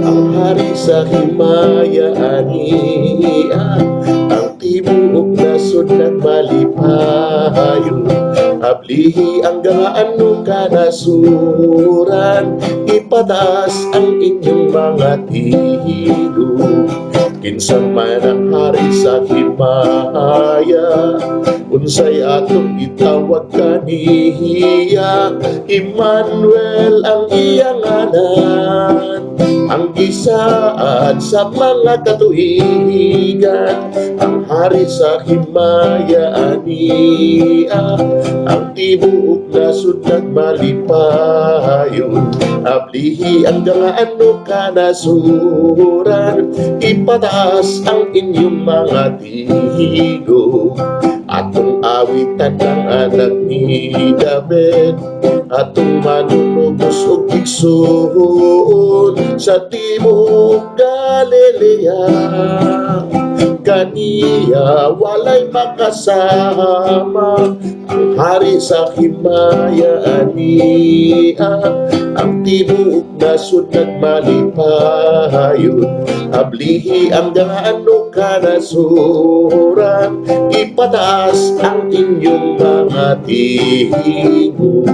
Ang hari sa himayanian, ang tibuok nasod nagmalipayon. Ablihi ang gaano kanasuran, ipataas ang inyong mga tigo. Kinsang man ang hari sa himaya, unsay atong itawag kaniya. Emmanuel ang iyang ngalan, ang gisaad sa mga katuigan, ang hari sa himaya ania, ang tibuok nasud nagmalipayon. Ablihi ang gaano kanasuran, ipataas ang inyong mga tigo. Atong awitan ng anak ni David, atong manunubos og igsoon sa timog Galilea. Kaniya walay makasama, ang hari sa himaya ania, ang tibuok nasud nagmalipayon. Ablihi ang gaano kanasuran, ipataas ang inyong mga tigo.